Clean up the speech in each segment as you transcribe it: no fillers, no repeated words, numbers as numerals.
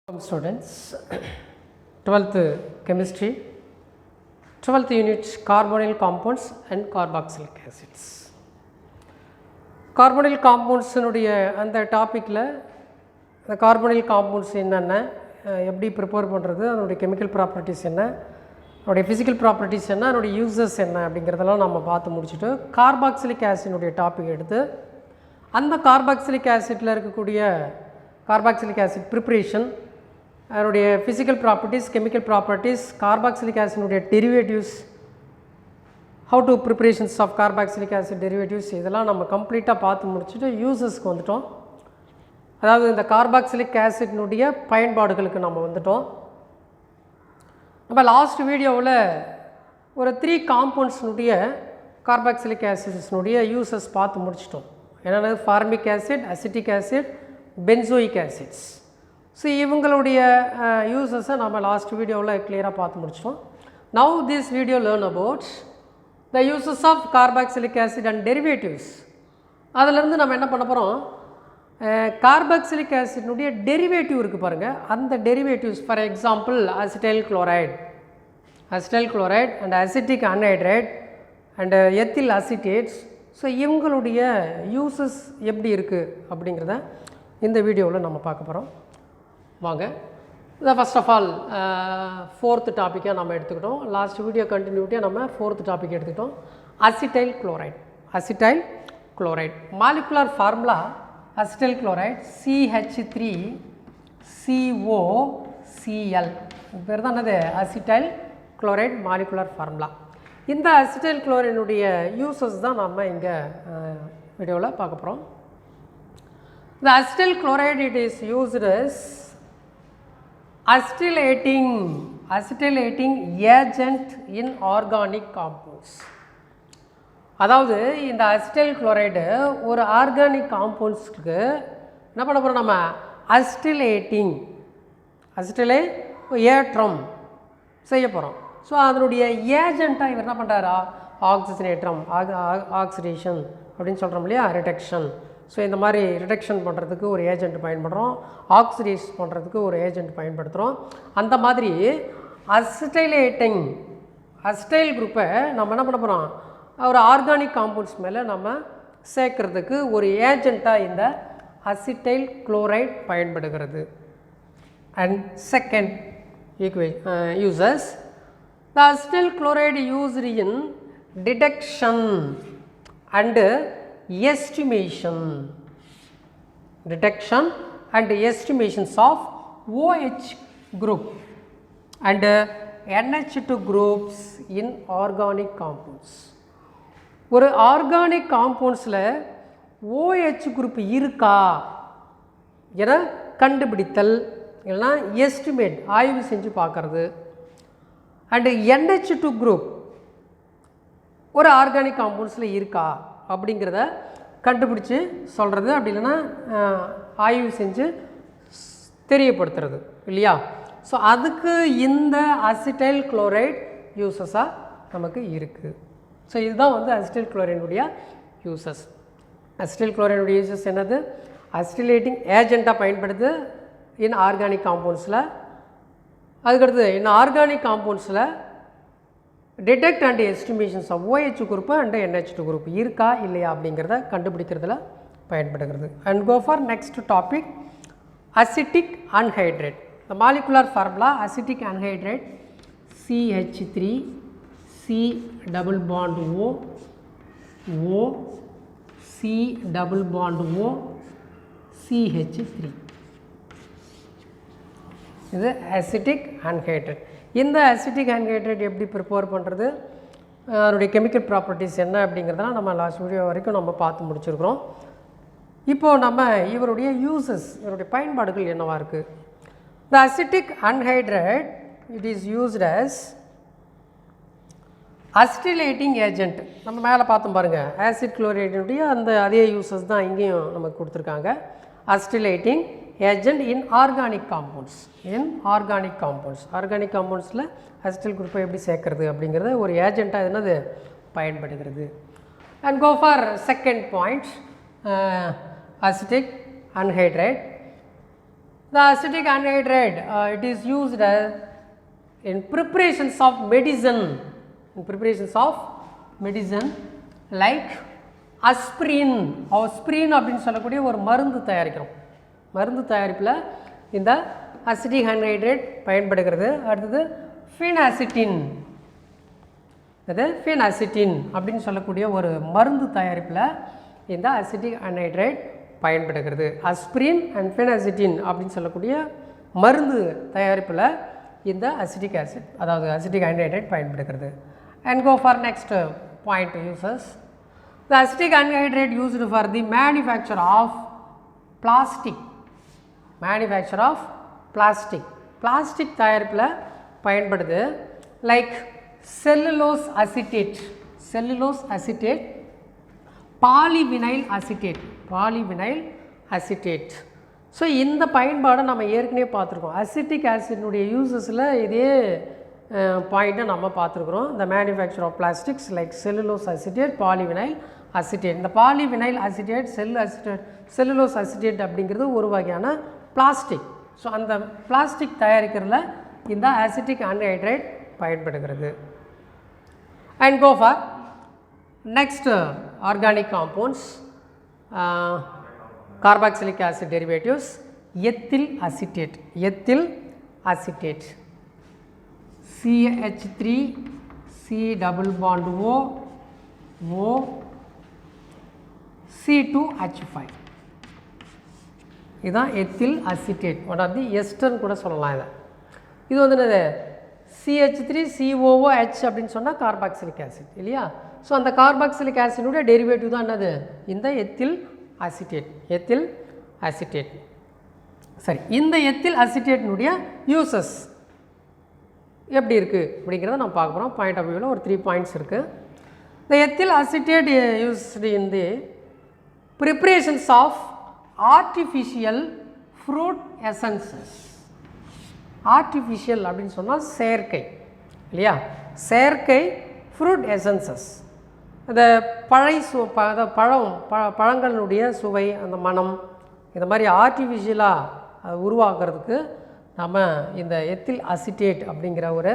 Students, 12th chemistry, 12th unit carbonyl compounds and carboxylic acids. Carbonyl compounds nudiya அந்த டாபிக்ல the carbonyl compounds என்னென்ன எப்படி prepare பண்ணுறது, அதனுடைய கெமிக்கல் ப்ராப்பர்ட்டிஸ் என்ன, அதனுடைய ஃபிசிக்கல் ப்ராப்பர்ட்டிஸ் என்ன, அதனுடைய யூசஸ் என்ன அப்படிங்கிறதெல்லாம் நம்ம பார்த்து முடிச்சுட்டு கார்பாக்சிலிக் ஆசினுடைய டாபிக் எடுத்து அந்த கார்பாக்சிலிக் ஆசிட்டில் இருக்கக்கூடிய கார்பாக்சிலிக் ஆசிட் ப்ரிப்ரேஷன், அதனுடைய physical properties, chemical properties, carboxylic ஆசினுடைய derivatives, how to preparations of carboxylic acid derivatives, இதெல்லாம் நம்ம கம்ப்ளீட்டாக பார்த்து முடிச்சுட்டு யூசஸ்க்கு வந்துட்டோம். அதாவது இந்த கார்பாக்சிலிக் ஆசிட்னுடைய பயன்பாடுகளுக்கு நம்ம வந்துட்டோம். நம்ம லாஸ்ட் வீடியோவில் ஒரு 3 காம்பவுண்ட்ஸ்னுடைய கார்பாக்சிலிக் ஆசிட்ஸ்னுடைய யூசஸ் பார்த்து முடிச்சிட்டோம். என்னென்ன formic acid, acetic acid, benzoic acids. So இவங்களுடைய யூசஸை நம்ம லாஸ்ட் வீடியோவில் கிளியராக பார்த்து முடிச்சிட்டோம். Now this video learn about the uses of carboxylic acid and derivatives. அதிலேருந்து நம்ம என்ன பண்ண போகிறோம், கார்பாக்சிலிக் ஆசிட்னுடைய டெரிவேட்டிவ் இருக்குது பாருங்கள், அந்த derivatives for example acetyl chloride and acetic anhydride and ethyl acetates. So இவங்களுடைய யூசஸ் எப்படி இருக்குது அப்படிங்கிறத இந்த வீடியோவில் நம்ம பார்க்க போகிறோம். வாங்க, இதை ஃபஸ்ட் ஆஃப் ஆல் 4th டாப்பிக்காக நம்ம எடுத்துக்கிட்டோம். லாஸ்ட் வீடியோ கண்டினியூட்டியாக நம்ம 4th டாபிக் எடுத்துக்கிட்டோம். Acetyl chloride molecular formula acetyl chloride CH3COCl பேர் தான் என்னது அசிட்டைல் குளோரைட் மாலிகுலர் ஃபார்முலா. இந்த அசிட்டைல் குளோரைனுடைய யூசஸ் தான் நம்ம இங்கே வீடியோவில் பார்க்க போகிறோம். The acetyl chloride, it is used as acetylating agent in organic compounds. அதாவது இந்த அசிட்டைல் குளோரைடு ஒரு ஆர்கானிக் காம்பவுண்ட்ஸ்க்கு என்ன பண்ண போகிறோம், நம்ம ஏற்றம் செய்ய போகிறோம். ஸோ அதனுடைய ஏஜெண்ட்டாக இவர் என்ன பண்ணுறாரா, ஆக்சிடேஷன் அப்படின்னு சொல்கிறோம் இல்லையா, ரிடக்ஷன். ஸோ இந்த மாதிரி ரிடக்ஷன் பண்ணுறதுக்கு ஒரு ஏஜெண்ட் பயன்படுறோம், ஆக்சிடைஸ் பண்ணுறதுக்கு ஒரு ஏஜெண்ட் பயன்படுத்துகிறோம். அந்த மாதிரி அசிட்டைல் குரூப்பை நம்ம என்ன பண்ண போகிறோம், ஒரு ஆர்கானிக் காம்பவுண்ட்ஸ் மேலே நம்ம சேர்க்கறதுக்கு ஒரு ஏஜெண்ட்டாக இந்த அசிட்டைல் குளோரைட் பயன்படுகிறது. And second uses, the acetyl chloride used in detection and detection and estimations of OH group and NH2 groups in organic compounds. ஒரு ஆர்கானிக் காம்பவுண்ட்ஸில் OH குரூப் இருக்கா என கண்டுபிடித்தல், இல்லைனா எஸ்டிமேட் ஆய்வு செஞ்சு பார்க்கறது. அண்டு NH2 குரூப் ஒரு ஆர்கானிக் காம்பவுண்ட்ஸில் இருக்கா அப்படிங்கிறத கண்டுபிடிச்சி சொல்கிறது, அப்படி இல்லைன்னா ஆய்வு செஞ்சு தெரியப்படுத்துறது இல்லையா. ஸோ அதுக்கு இந்த அசிட்டைல் குளோரைட் யூசஸாக நமக்கு இருக்குது. ஸோ இதுதான் வந்து அசிட்டைல் குளோரைனுடைய யூசஸ். அசிட்டைல் குளோரைனுடைய யூசஸ் என்னது, அசிட்டிலேட்டிங் ஏஜெண்ட்டாக பயன்படுது இன் ஆர்கானிக் காம்பவுண்ட்ஸில். அதுக்கடுத்து இந்த ஆர்கானிக் காம்பவுண்ட்ஸில் detect and estimations of OH group and NH2 group இருக்கா இல்லையா அப்படிங்கிறத கண்டுபிடிக்கிறதுல பயன்படுகிறது. And go for next topic, acetic anhydride. The molecular formula acetic anhydride CH3COO CH3. இது அசிட்டிக் அன்ஹைட்ரேட். இந்த அசிட்டிக் அன்ஹைட்ரேட் எப்படி ப்ரிப்பேர் பண்ணுறது, அதனுடைய கெமிக்கல் ப்ராப்பர்ட்டிஸ் என்ன அப்படிங்கிறதெல்லாம் நம்ம லாஸ்ட் வீடியோ வரைக்கும் நம்ம பார்த்து முடிச்சிருக்கிறோம். இப்போது நம்ம இவருடைய யூசஸ், இவருடைய பயன்பாடுகள் என்னவாக இருக்குது. The acetic anhydride it is used as acetylating agent. நம்ம மேலே பார்த்தோம் பாருங்கள், ஆசிட் குளோரைடினுடைய அந்த அதே யூசஸ் தான் இங்கேயும் நமக்கு கொடுத்துருக்காங்க. Acetylating agent in organic compounds. Organic காம்பவுண்ட்ஸில் அசிட்டைல் குரூப்பை எப்படி சேர்க்கறது அப்படிங்கிறத ஒரு ஏஜெண்ட்டாக என்னது பயன்படுகிறது. And go for second point, acetic anhydride. The acetic anhydride, it is used in preparations of medicine, like aspirin. Aspirin அப்படின்னு சொல்லக்கூடிய ஒரு மருந்து தயாரிக்கிறோம். மருந்து தயாரிப்பில் இந்த அசிட்டிக் ஆன்ஹைட்ரேட் பயன்படுகிறது. அடுத்தது ஃபினாசிட்டின், அது ஃபினாசிட்டின் அப்படின்னு சொல்லக்கூடிய ஒரு மருந்து தயாரிப்பில் இந்த அசிட்டிக் ஆன்ஹைட்ரேட் பயன்படுகிறது. அஸ்பிரின் அண்ட் ஃபினாசிட்டின் அப்படின்னு சொல்லக்கூடிய மருந்து தயாரிப்பில் இந்த அசிட்டிக் ஆசிட், அதாவது அசிட்டிக் ஆன்ஹைட்ரேட் பயன்படுகிறது. And go for next point uses. The acetic anhydride used for the manufacture of plastic. Plastic தயாரிப்பில் பயன்படுது. Like cellulose acetate, polyvinyl acetate. So இந்த பயன்பாடை நம்ம ஏற்கனவே பார்த்துருக்கோம். அசிட்டிக் ஆசிட்னுடைய யூசஸில் இதே பாயிண்ட்டை நம்ம பார்த்துருக்குறோம். The manufacture of plastics like cellulose acetate, polyvinyl acetate. இந்த பாலிவினைல் அசிட்டேட், செல்லுலோஸ் அசிட்டேட் அப்படிங்கிறது ஒரு வகையான பிளாஸ்டிக். ஸோ அந்த பிளாஸ்டிக் தயாரிக்கிறதுல இந்த அசிட்டிக் ஆன்ஹைட்ரைட் பயன்படுகிறது. And go for next organic compounds. Carboxylic acid derivatives, ethyl acetate, CH3 C double bond O C2H5. இதுதான் ethyl acetate. One of the எஸ்டர்னு கூட சொல்லலாம். இது வந்து என்னது, CH3 COOH அப்படின்னு சொன்னால் கார்பாக்சிலிக் ஆசிட் இல்லையா. ஸோ அந்த கார்பாக்சிலிக் ஆசிடுடைய டெரிவேட்டிவ் தான் என்னது, இந்த எத்தில் அசிட்டேட். சரி, இந்த எத்தில் அசிட்டேட்னுடைய யூசஸ் எப்படி இருக்குது அப்படிங்கிறத நம்ம பார்க்க போகிறோம். பாயிண்ட் ஆஃப் வியூவில் ஒரு 3 பாயிண்ட்ஸ் இருக்குது. இந்த ethyl acetate used in the preparations of artificial fruit essences. Artificial அப்படின்னு சொன்னால் செயற்கை இல்லையா, செயற்கை ஃப்ரூட் எசன்சஸ். அந்த பழங்களுடைய சுவை, அந்த மனம், இந்த மாதிரி ஆர்டிஃபிஷியலாக உருவாக்குறதுக்கு நம்ம இந்த எத்தில் அசிட்டேட் அப்படிங்கிற ஒரு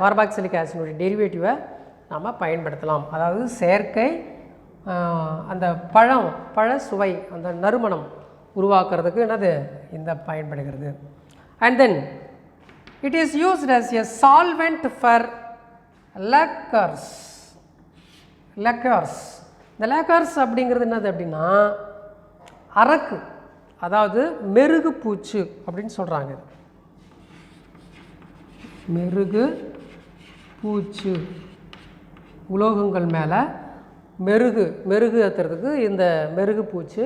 கார்பாக்சிலிக் ஆசிடுடைய டெரிவேட்டிவை நம்ம பயன்படுத்தலாம். அதாவது செயற்கை அந்த பழ சுவை, அந்த நறுமணம் உருவாக்குறதுக்கு என்னது இந்த பயன்படுகிறது. And then it is used as a solvent for lacquers. இந்த லக்கர்ஸ் அப்படிங்கிறது என்னது அப்படின்னா அரக்கு, அதாவது மெருகு பூச்சு அப்படின்னு சொல்கிறாங்க. மெருகு பூச்சு, உலோகங்கள் மேலே மெருகு ஏற்றுறதுக்கு இந்த மெருகு பூச்சு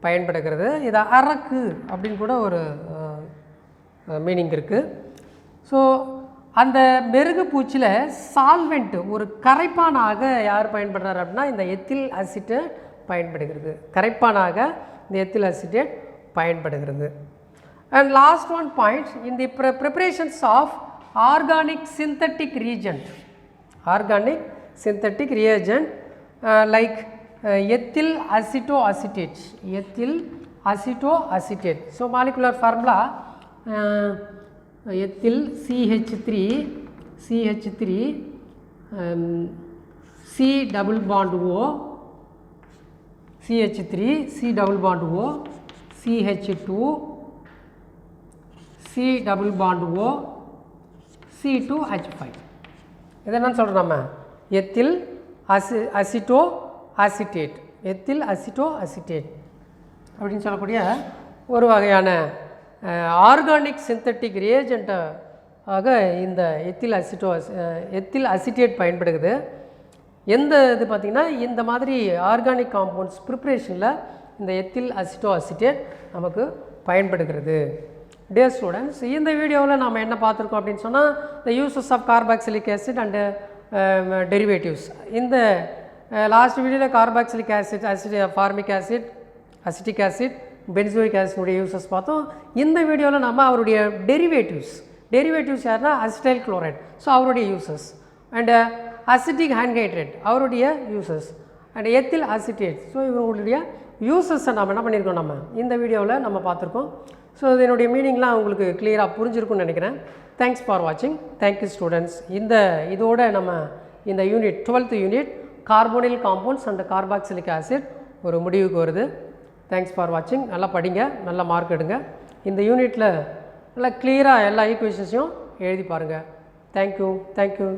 பயன்படுகிறது. இதை அரக்கு அப்படின்னு கூட ஒரு மீனிங் இருக்குது. ஸோ அந்த மெருகு பூச்சில் சால்வெண்ட், ஒரு கரைப்பானாக யார் பயன்படுறாரு அப்படின்னா இந்த எத்தில் அசிட்டேட் பயன்படுகிறது. கரைப்பானாக இந்த எத்தில் அசிட்டேட் பயன்படுகிறது. And last one point, in the preparations of organic synthetic reagent like ethyl acetoacetate. So molecular formula ethyl CH3 C double bond O, CH3 C double bond O, CH2 C double bond O, C2H5. இது என்னன்னு சொல்கிறோம் நம்ம, ethyl அசிட்டோஅசிட்டேட் அப்படின்னு சொல்லக்கூடிய ஒரு வகையான organic synthetic ரியேஜென்ட்டாக இந்த ethyl acetate பயன்படுகிறது. எந்த இது பார்த்திங்கன்னா இந்த மாதிரி ஆர்கானிக் காம்பவுண்ட்ஸ் ப்ரிப்ரேஷனில் இந்த எத்தில் அசிட்டேட் நமக்கு பயன்படுகிறது. டியர் ஸ்டூடெண்ட்ஸ், இந்த வீடியோவில் நாம் என்ன பார்த்துருக்கோம் அப்படின்னு சொன்னால் the uses of carboxylic acid and derivatives. இந்த லாஸ்ட் வீடியோவில் carboxylic acid, formic acid, acetic acid, benzoic ஆசிடுடைய யூசஸ் பார்த்தோம். இந்த வீடியோவில் நம்ம அவருடைய டெரிவேட்டிவ்ஸ் யாருன்னா அசிட்டைல் குளோரைட், ஸோ அவருடைய யூசஸ், அண்ட் அசிட்டிக் ஆன்ஹைட்ரேட் அவருடைய uses, and ethyl acetate, so இவங்களுடைய யூசஸை நம்ம என்ன பண்ணியிருக்கோம், நம்ம இந்த வீடியோவில் நம்ம பார்த்துருக்கோம். ஸோ இதனுடைய மீனிங்லாம் உங்களுக்கு கிளியராக புரிஞ்சிருக்கும்னு நினைக்கிறேன். தேங்க்ஸ் ஃபார் வாட்சிங். Thank you students. இதோட நம்ம இந்த unit 12th unit carbonyl compounds and carboxylic acid ஒரு முடிவுக்கு வருது. தேங்க்ஸ் ஃபார் வாட்சிங். நல்லா படிங்க, நல்லா மார்க் எடுங்க. இந்த யூனிட்டில் நல்லா கிளியராக எல்லா ஈக்குவேஷன்ஸையும் எழுதி பாருங்கள். தேங்க்யூ.